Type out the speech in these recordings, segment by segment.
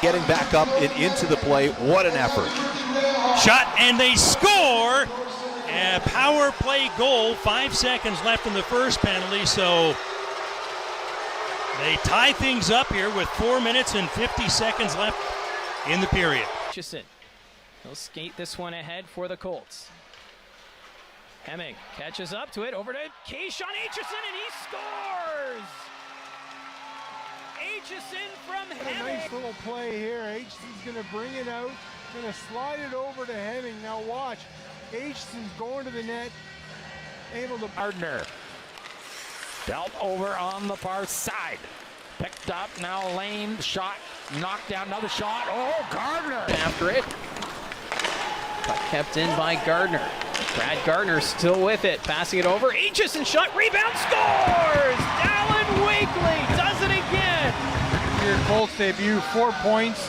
Getting back up and into the play, what an effort. Shot, and they score! A power play goal, 5 seconds left in the first penalty, so they tie things up here with 4 minutes and 50 seconds left in the period. Aitcheson, he'll skate this one ahead for the Colts. Hemming catches up to it, over to Kashawn Aitcheson, and he scores! Aitcheson from Hemming. Nice little play here. Aitcheson's going to bring it out, going to slide it over to Hemming. Now watch, Aitcheson's going to the net, able to... Gardner, dealt over on the far side. Picked up, now Lane, shot, knocked down, another shot. Oh, Gardner! After it, but kept in by Gardner. Brad Gardner still with it, passing it over. Aitcheson shot, rebound, scores! Alan Wakely does it again! Your Colts debut, 4 points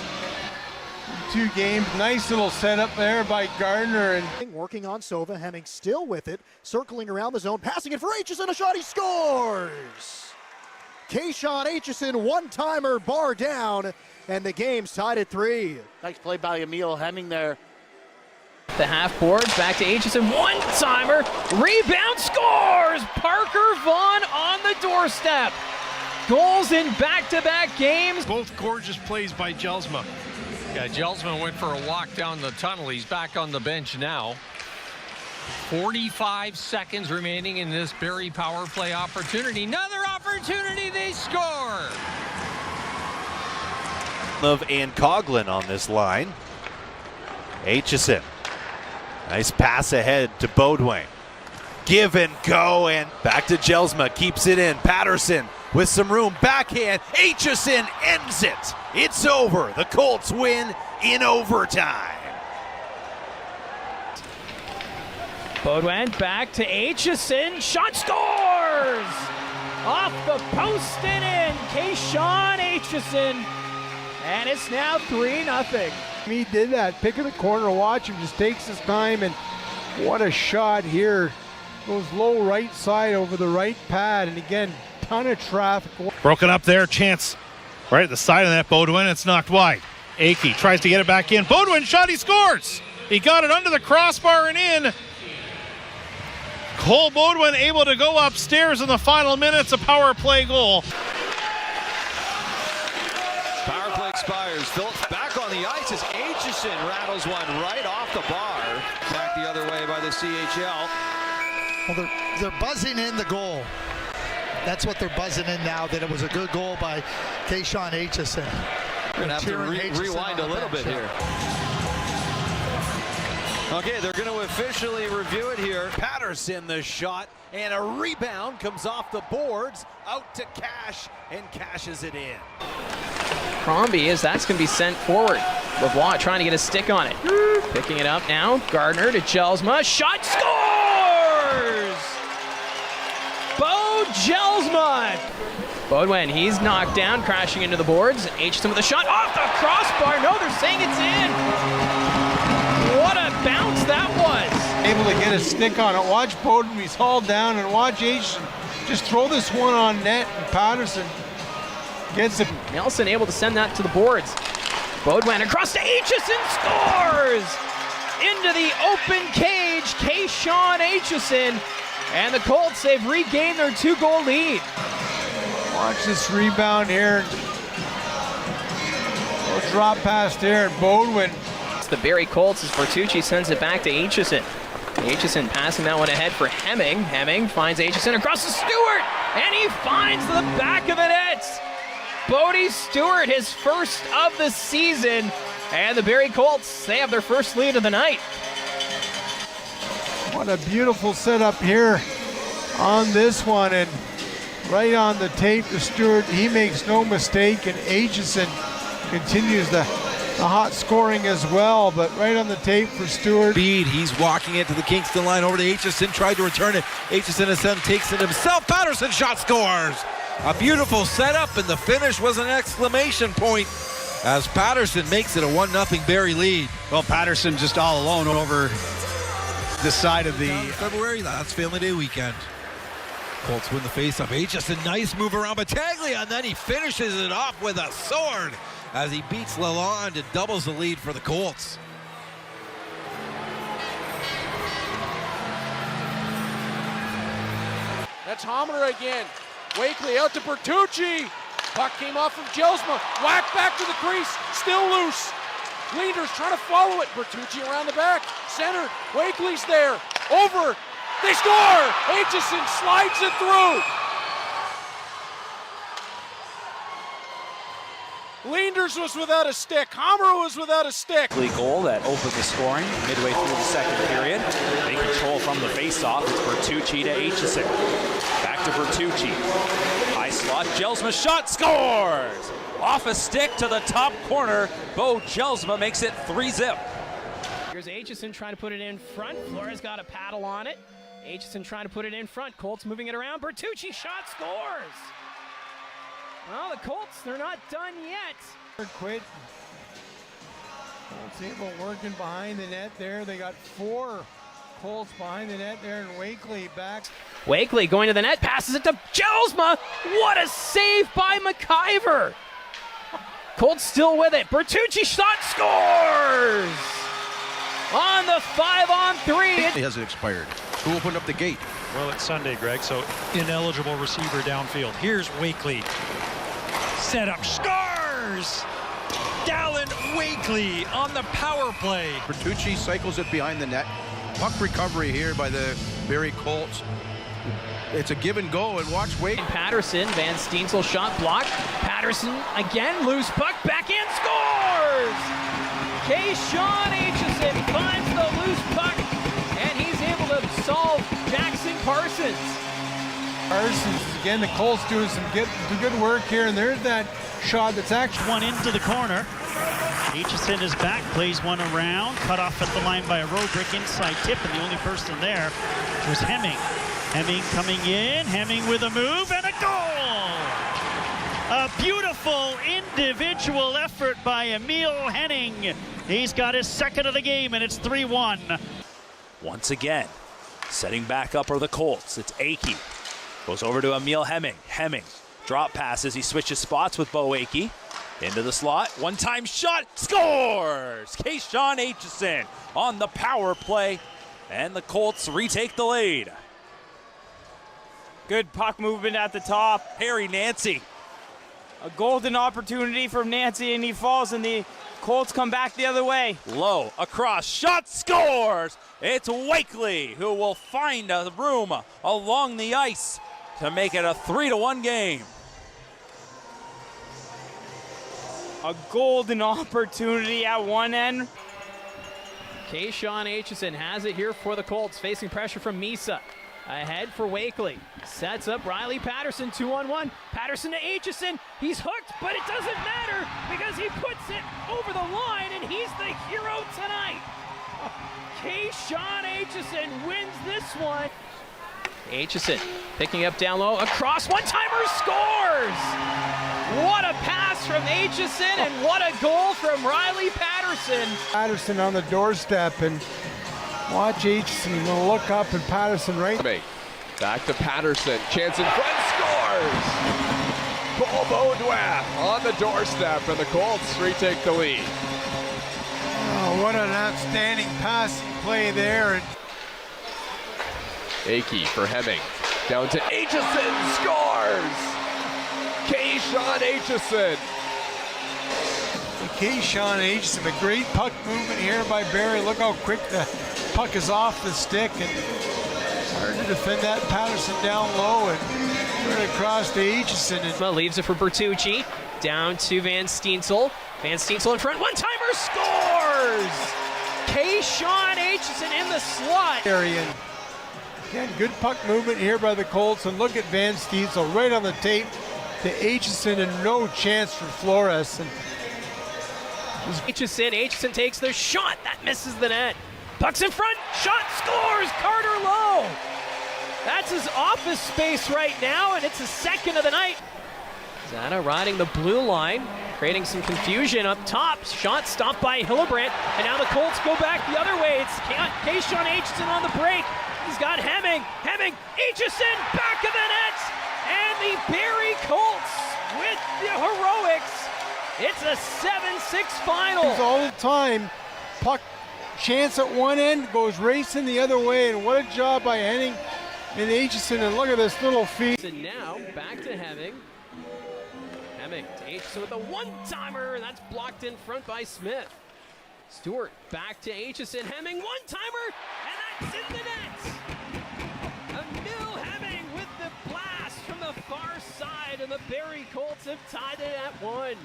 in 2 games. Nice little setup there by Gardner. And working on Sova, Hemming still with it, circling around the zone, passing it for Aitcheson, a shot, he scores! Kashawn Aitcheson, one-timer, bar down, and the game's tied at 3. Nice play by Emil Hemming there. The half boards, back to Aitcheson, one-timer, rebound, scores! Parker Vaughn on the doorstep. Goals in back-to-back games. Both gorgeous plays by Jelsma. Yeah, Jelsma went for a walk down the tunnel. He's back on the bench now. 45 seconds remaining in this Barrie power play opportunity. Another opportunity, they score! And Coughlin on this line. Aitcheson. Nice pass ahead to Beaudoin. Give and go, and back to Jelsma. Keeps it in. Patterson with some room. Backhand. Aitcheson ends it. It's over. The Colts win in overtime. Beaudoin back to Aitcheson. Shot, scores! Off the post and in. Kashawn Aitcheson. And it's now 3-0. he did that. Pick of the corner, watch him, just takes his time, and what a shot here. Goes low right side over the right pad, and again, ton of traffic. Broken up there, chance right at the side of that Beaudoin. It's knocked wide. Akey tries to get it back in. Beaudoin shot, he scores! He got it under the crossbar and in. Cole Beaudoin able to go upstairs in the final minutes, a power play goal. Power play expires. Phillips back on the ice as Aitcheson rattles one right off the bar. Back the other way by the CHL. Well, they're buzzing in the goal. That's what they're buzzing in now, that it was a good goal by Kashawn Aitcheson. We're going to have to rewind a little bit here. Okay, they're going to officially review it here. Patterson the shot, and a rebound comes off the boards, out to Cash, and cashes it in. Crombie, as that's going to be sent forward. Lavoie trying to get a stick on it. Picking it up now. Gardner to Jelsma. Shot, scores! Bo Jelsma. Beaudoin, he's knocked down, crashing into the boards. Aitcheson with a shot off the crossbar. No, they're saying it's in. What a bounce that was. Able to get a stick on it. Watch Beaudoin, he's hauled down, and watch Aitcheson just throw this one on net, and Patterson gets it. Nelson able to send that to the boards. Beaudoin across to Aitcheson, scores! Into the open cage, Kashawn Aitcheson. And the Colts, they've regained their 2-goal lead. Watch this rebound here. Little drop pass there, and Beaudoin. It's the Barrie Colts as Bertucci sends it back to Aitcheson. Aitcheson passing that one ahead for Hemming. Hemming finds Aitcheson across to Stewart, and he finds the back of the net. Bodie Stewart, his first of the season, and the Barrie Colts, they have their first lead of the night. What a beautiful setup here on this one, and right on the tape to Stewart. He makes no mistake, and Aitcheson continues the hot scoring as well, but right on the tape for Stewart. Speed, he's walking it to the Kingston line over to Aitcheson, tried to return it. Aitcheson his son takes it himself. Patterson shot, scores! A beautiful setup, and the finish was an exclamation point as Patterson makes it a 1-0 Barrie lead. Well, Patterson just all alone over this side of the February, that's Family Day weekend. Colts win the faceoff. Aitcheson, nice move around Battaglia, and then he finishes it off with a sword. as he beats Lalonde and doubles the lead for the Colts. That's Hammer again. Wakely out to Bertucci. Puck came off from Jelsma. Whack back to the crease. Still loose. Leaders trying to follow it. Bertucci around the back. Centered. Wakely's there. Over. They score! Aitcheson slides it through. Leanders was without a stick. Hammer was without a stick. Goal that opened the scoring midway through the second period. They control from the faceoff. It's Bertucci to Aitcheson. Back to Bertucci. High slot. Jelsma shot. Scores! Off a stick to the top corner. Bo Jelsma makes it 3-zip. Here's Aitcheson trying to put it in front. Flores got a paddle on it. Aitcheson trying to put it in front. Colts moving it around. Bertucci shot, scores! Well, the Colts, they're not done yet. Quit. Colts able working behind the net there. They got 4 Colts behind the net there, and Wakely back. Wakely going to the net, passes it to Jelsma. What a save by McIver! Colts still with it. Bertucci shot, scores! On the 5-on-3. It hasn't expired. Who opened up the gate? Well, it's Sunday, Greg, so ineligible receiver downfield. Here's Wakely. Set up, scores! Dallin Wakely on the power play. Bertucci cycles it behind the net. Puck recovery here by the Barrie Colts. It's a give and go, and watch Wake. Patterson, Van Steensel shot blocked. Patterson again, loose puck, back in, scores! Kashawn Aitcheson finds the loose puck, and he's able to solve Jackson Parsons. Parsons, again, the Colts doing some good work here, and there's that shot that's actually One into the corner. Aitcheson is back, plays one around, cut off at the line by a Roderick, inside tip, and the only person there was Hemming. Hemming coming in, Hemming with a move, and a goal! A beautiful individual effort by Emil Henning. He's got his second of the game, and it's 3-1. Once again, setting back up are the Colts. It's Akey. Goes over to Emil Hemming. Hemming drop passes. He switches spots with Bo Akey. Into the slot. One-time shot. Scores! Kashawn Aitcheson on the power play. And the Colts retake the lead. Good puck movement at the top. Harry Nancy. A golden opportunity from Nancy, and he falls, and the Colts come back the other way. Low, across, shot, scores! It's Wakely who will find a room along the ice to make it a 3-1 game. A golden opportunity at one end. Kashawn Aitcheson has it here for the Colts, facing pressure from Misa. Ahead for Wakely. Sets up Riley Patterson, 2-on-1. Patterson to Aitcheson. He's hooked, but it doesn't matter because he puts it over the line, and he's the hero tonight. Kashawn Aitcheson wins this one. Aitcheson picking up down low. Across, one-timer, scores! What a pass from Aitcheson, and what a goal from Riley Patterson. Patterson on the doorstep, and watch Aitcheson. He'll look up, and Patterson right. Back to Patterson. Chance in front. Scores! Paul Baudouin on the doorstep, and the Colts retake the lead. Oh, what an outstanding passing play there. Akey for Hemming. Down to Aitcheson. Scores! Kashawn Aitcheson. Kashawn Aitcheson, a great puck movement here by Barrie. Look how quick the puck is off the stick, and hard to defend that. Patterson down low and right across to Aitcheson. And leaves it for Bertucci. Down to Van Steensel. Van Steensel in front. One-timer, scores! Kashawn Aitcheson in the slot. And again, good puck movement here by the Colts, and look at Van Steensel right on the tape to Aitcheson, and no chance for Flores. And Aitcheson takes the shot. That misses the net. Puck's in front. Shot, scores. Carter Lowe. That's his office space right now, and it's his second of the night. Zana riding the blue line, creating some confusion up top. Shot stopped by Hillebrand, and now the Colts go back the other way. It's Kashawn Aitcheson on the break. He's got Hemming. Hemming. Aitcheson back of the net, and the Barrie Colts with the heroics It's a 7-6 final. All the time, puck chance at one end, goes racing the other way, and what a job by Henning and Aitcheson, and look at this little feed. And now back to Hemming. Hemming to Aitcheson with a one-timer, and that's blocked in front by Smith. Stewart back to Aitcheson. Hemming one-timer, and that's in the net. Emil Hemming with the blast from the far side, and the Barrie Colts have tied it at 1.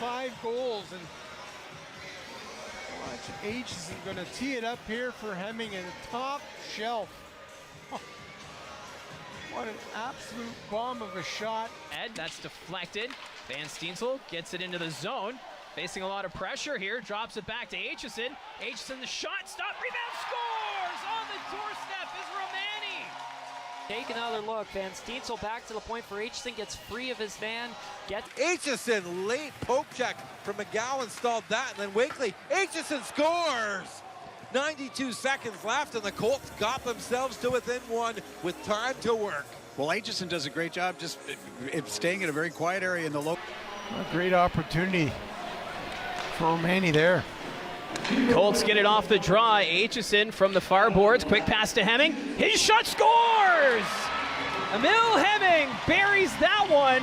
5 goals, and watch Aitcheson going to tee it up here for Hemming in the top shelf. Oh, what an absolute bomb of a shot. Ed, that's deflected. Van Steensel gets it into the zone. Facing a lot of pressure here, drops it back to Aitcheson. Aitcheson, the shot, stop, rebound, scores! On the doorstep is Romani. Take another look. Van Steensel back to the point for Aitcheson, gets free of his man. Aitcheson, late poke check from McGowan, stalled that, and then Wakely. Aitcheson scores! 92 seconds left, and the Colts got themselves to within 1 with time to work. Well, Aitcheson does a great job just staying in a very quiet area in the low. A great opportunity for Romani there. Colts get it off the draw. Aitcheson from the far boards. Quick pass to Hemming. His shot scores! Emil Hemming buries that one.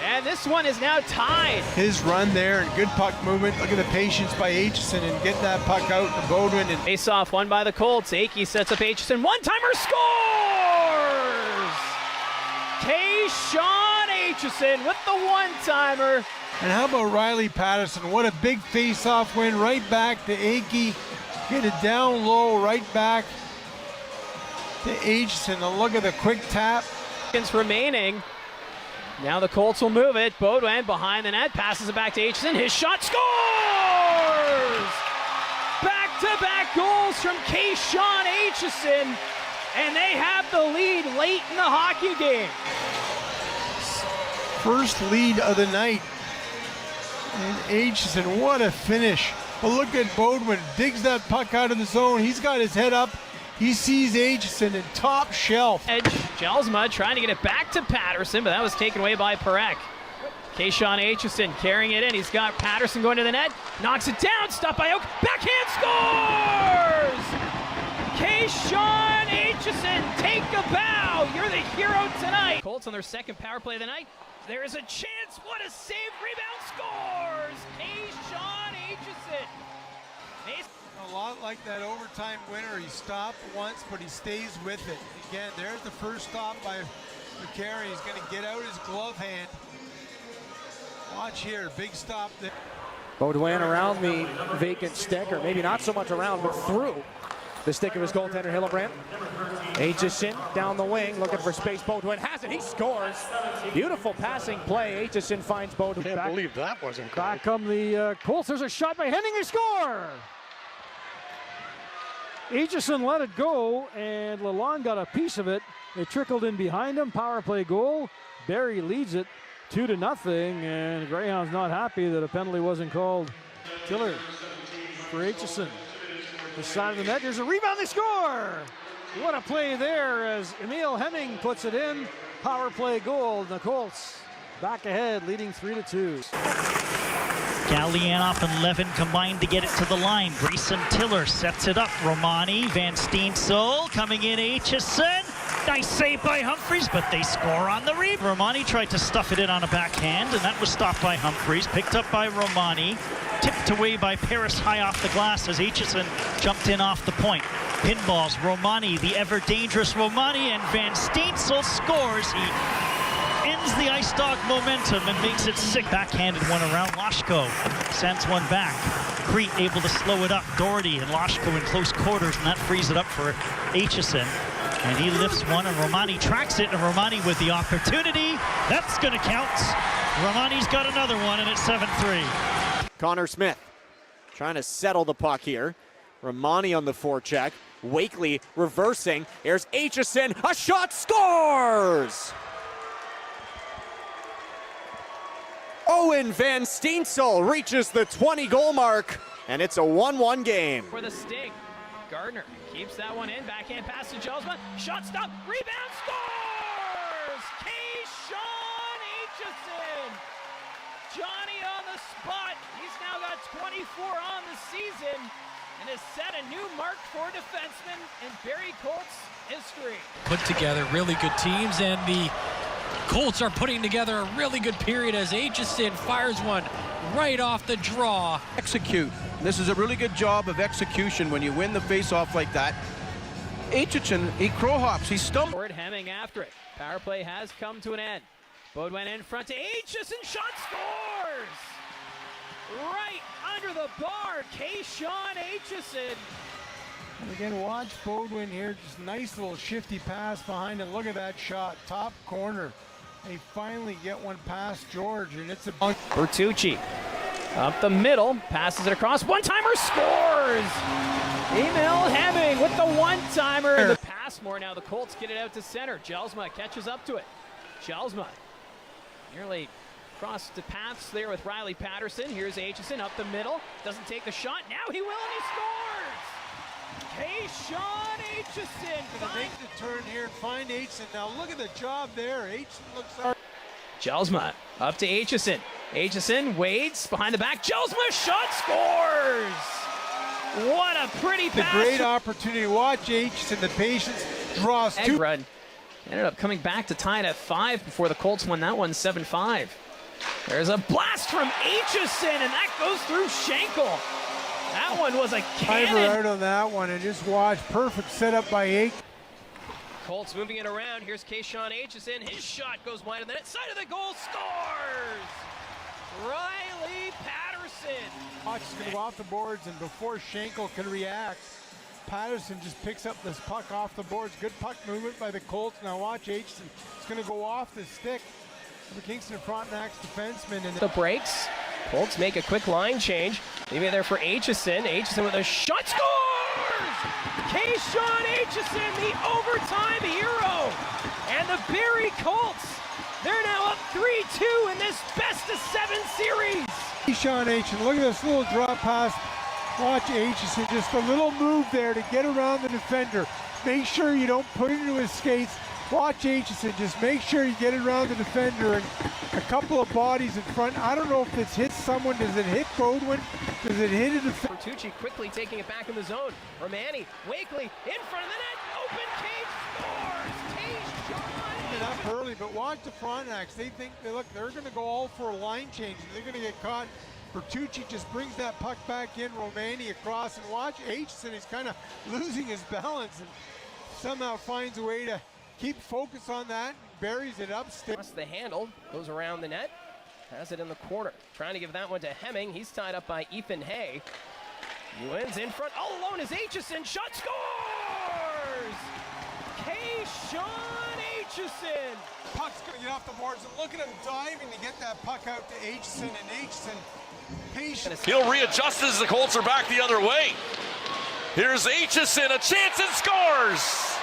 And this one is now tied. His run there and good puck movement. Look at the patience by Aitcheson and getting that puck out to Beaudoin. And face off won by the Colts. Akey sets up Aitcheson. One-timer scores! Kashawn Aitcheson with the one-timer. And how about Riley Patterson? What a big face-off win right back to Akey. Get it down low, right back to Aitcheson. And look at the quick tap. Seconds remaining. Now the Colts will move it. Beaudoin behind the net, passes it back to Aitcheson. His shot scores! Back-to-back goals from Kashawn Aitcheson. And they have the lead late in the hockey game. First lead of the night. And Aitcheson, what a finish. But look at Beaudoin, digs that puck out of the zone. He's got his head up. He sees Aitcheson in top shelf. Edge, Jelsma trying to get it back to Patterson, but that was taken away by Perek. Kashawn Aitcheson carrying it in. He's got Patterson going to the net. Knocks it down, stopped by Oak. Backhand scores! Kashawn Aitcheson, take a bow. You're the hero tonight. Colts on their second power play of the night. There is a chance. What a save. Rebound scores. Kashawn Aitcheson. A lot like that overtime winner. He stopped once, but he stays with it. Again, there's the first stop by McCarry. He's going to get out his glove hand. Watch here. Big stop there. Beaudoin around the vacant stick, or maybe not so much around, but through the stick of his goaltender, Hillebrand. Aitcheson down the wing, looking for space. Beaudoin has it. He scores. Beautiful passing play. Aitcheson finds Beaudoin. Can't believe that wasn't called. Back come the Colts. There's a shot by Henning. They score. Aitcheson let it go, and Lalonde got a piece of it. It trickled in behind him. Power play goal. Barrie leads it 2-0, and Greyhound's not happy that a penalty wasn't called. Tiller for Aitcheson. The side of the net. There's a rebound. They score. What a play there as Emil Hemming puts it in. Power play goal. The Colts back ahead, leading 3-2. Galianoff and Levin combined to get it to the line. Grayson Tiller sets it up. Romani, Van Steensel coming in. Aitcheson. Nice save by Humphries, but they score on the rebound. Romani tried to stuff it in on a backhand, and that was stopped by Humphries. Picked up by Romani. Tipped away by Paris high off the glass as Aitcheson jumped in off the point. Pinballs. Romani, the ever-dangerous Romani, and Van Steensel scores. He ends the Ice Dog momentum and makes it 6. Backhanded one around. Loshko sends one back. Crete able to slow it up. Doherty and Loshko in close quarters, and that frees it up for Aitcheson. And he lifts one, and Romani tracks it, and Romani with the opportunity. That's going to count. Romani's got another one, and it's 7-3. Connor Smith trying to settle the puck here. Romani on the forecheck. Wakely reversing. Here's Aitcheson. A shot, scores! Owen Van Steensel reaches the 20-goal mark, and it's a 1-1 game. For the Sting, Gardner keeps that one in. Backhand pass to Jelsma. Shot stop. Rebound scores! Kashawn Aitcheson! Johnny on the spot. He's now got 24 on the season and has set a new mark for defenseman in Barrie Colts history. Put together really good teams, and the Colts are putting together a really good period as Aitcheson fires one right off the draw. Execute. This is a really good job of execution when you win the face-off like that. Aitcheson, he crow hops, he stumbles. Hemming after it. Power play has come to an end. Baudouin in front to Aitcheson, shot scores! Right under the bar, Kashawn Aitcheson. And again, watch Baudouin here, just nice little shifty pass behind him. Look at that shot, top corner. They finally get one past George, and it's a Bertucci up the middle, passes it across, one-timer scores! Emil Hemming with the one-timer. The pass more now, the Colts get it out to center. Jelsma catches up to it. Jelsma nearly crossed the paths there with Riley Patterson. Here's Aitcheson up the middle, doesn't take the shot, now he will and he scores! Kashawn Aitcheson gonna make the turn here and find Aitcheson. Now look at the job there. Aitcheson looks like Jelsma up to Aitcheson. Aitcheson wades behind the back. Jelsma shot scores! What a pretty pass. A great opportunity. Watch Aitcheson. The patience draws two. Run. Ended up coming back to tie it at 5 before the Colts won that one 7-5. There's a blast from Aitcheson, and that goes through Schenkel. That one was a cannon. Fiber out on that one, and just watch. Perfect setup by Aitcheson. Colts moving it around. Here's Kashawn Aitcheson. His shot goes wide of the net. Side of the goal, scores! Riley Patterson. Watch is going to go off the boards, and before Schenkel can react, Patterson just picks up this puck off the boards. Good puck movement by the Colts. Now watch Aitcheson. It's going to go off the stick of the Kingston Frontenac's defenseman. And the breaks. Colts make a quick line change. Leaving it there for Aitcheson. Aitcheson with a shot, scores! Kashawn Aitcheson, the overtime hero. And the Barrie Colts, they're now up 3-2 in this best-of-7 series. Kashawn Aitcheson, look at this little drop pass. Watch Aitcheson, just a little move there to get around the defender. Make sure you don't put it into his skates. Watch Aitcheson, just make sure you get around the defender, and a couple of bodies in front. I don't know if it's hit someone. Does it hit Baudouin? Does it hit a defender? Bertucci quickly taking it back in the zone. Romani, Wakely in front of the net. Open cage, scores! Kashawn Up early, but watch the Frontenacs. They think, they're going to go all for a line change. They're going to get caught. Bertucci just brings that puck back in, Romani across, and watch Aitcheson. He's kind of losing his balance and somehow finds a way to keep focus on that, buries it upstairs. Across the handle, goes around the net, has it in the corner. Trying to give that one to Hemming. He's tied up by Ethan Hay. Ewan's in front, all alone is Aitcheson. Shot, scores! Kashawn Aitcheson. Puck's going to get off the boards, and look at him diving to get that puck out to Aitcheson, and Aitcheson patient. He'll readjust as the Colts are back the other way. Here's Aitcheson, a chance and scores!